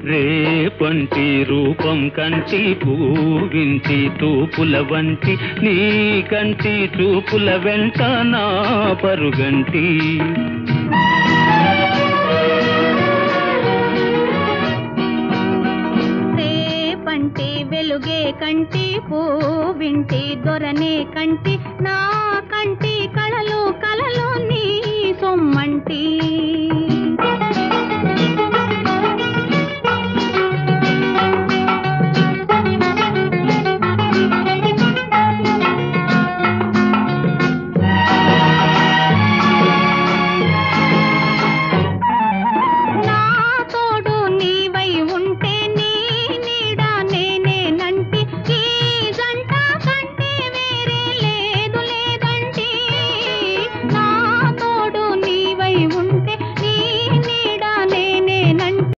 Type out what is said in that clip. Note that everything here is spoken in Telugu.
రేపంటి రూపం కంటి పూవింటి తూపుల వంటి నీ కంటి చూపుల వెంట నా పరుగంటి రేపంటి వెలుగే కంటి పూవింటి దొరనే కంటి నా కంటి కళలు కళలు నీ సొమ్మంటి